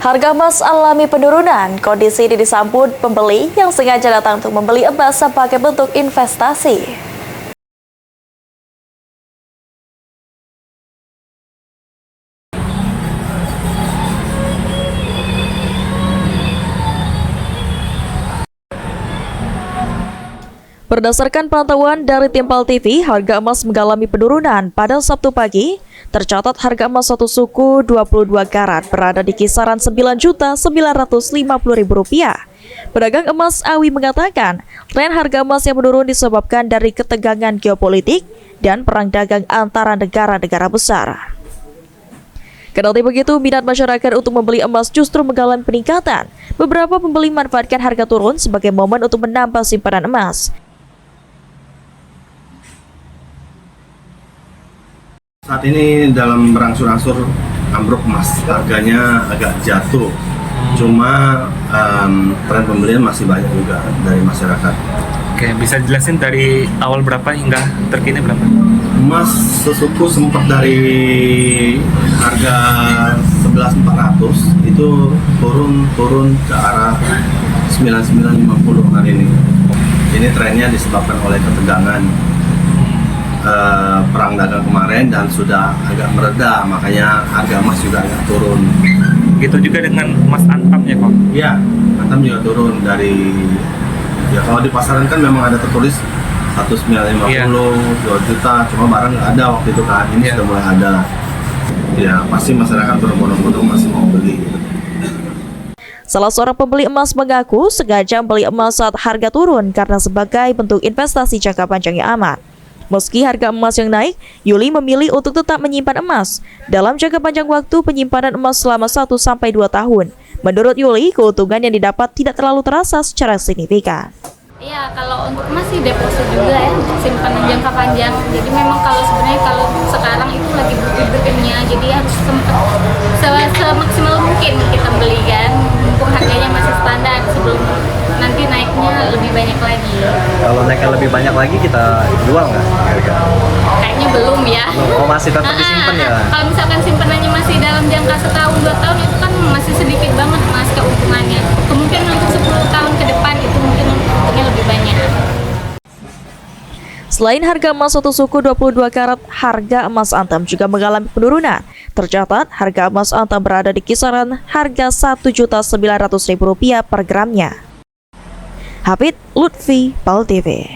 Harga emas alami penurunan. Kondisi ini disambut pembeli yang sengaja datang untuk membeli emas sebagai bentuk investasi. Berdasarkan pantauan dari Timpal TV, harga emas mengalami penurunan pada Sabtu pagi. Tercatat harga emas satu suku 22 karat berada di kisaran Rp9.950.000. Pedagang emas Awi mengatakan, tren harga emas yang menurun disebabkan dari ketegangan geopolitik dan perang dagang antara negara-negara besar. Kendati begitu, minat masyarakat untuk membeli emas justru mengalami peningkatan. Beberapa pembeli memanfaatkan harga turun sebagai momen untuk menambah simpanan emas. Saat ini dalam berangsur-angsur ambruk emas, harganya agak jatuh. Cuma tren pembelian masih banyak juga dari masyarakat. Oke, bisa jelasin dari awal berapa hingga terkini berapa? Emas sesuku sempat dari harga 11.400 itu turun ke arah 9.950 hari ini. Ini trennya disebabkan oleh ketegangan perang dagang kemarin dan sudah agak mereda, makanya harga emas juga agak turun. Gitu juga dengan emas antam ya kok? Iya, antam juga turun dari, ya kalau di pasaran kan memang ada tertulis 1.950, Iya. 2 juta, cuma barang nggak ada waktu itu kan, ini Iya. sudah mulai ada. Ya pasti masyarakat berbondong-bondong masih mau beli. Salah seorang pembeli emas mengaku sengaja membeli emas saat harga turun karena sebagai bentuk investasi jangka panjang yang aman. Meski harga emas yang naik, Yuli memilih untuk tetap menyimpan emas. Dalam jangka panjang waktu, penyimpanan emas selama 1-2 tahun. Menurut Yuli, keuntungan yang didapat tidak terlalu terasa secara signifikan. Iya, kalau untuk emas sih deposit juga ya, simpanan jangka panjang. Jadi memang kalau sebenarnya kalau sekarang itu lagi butuh-butuhnya, jadi harus semaksimal mungkin kita beli kan, mumpung harganya masih standar sebelum nanti naiknya lebih banyak lagi. Kalau naiknya lebih banyak lagi kita jual nggak? Kayaknya belum ya. Oh, masih tetap disimpan ya? Kalau misalkan simpanannya masih dalam jangka setahun 2 tahun itu kan masih sedikit banget mas keuntungannya. Kemungkinan untuk 10 tahun ke depan itu mungkin untungnya lebih banyak. Selain harga emas satu suku 22 karat, harga emas antam juga mengalami penurunan. Tercatat, harga emas antam berada di kisaran harga Rp1.900.000 per gramnya. Hafid Lutfi, PAL TV.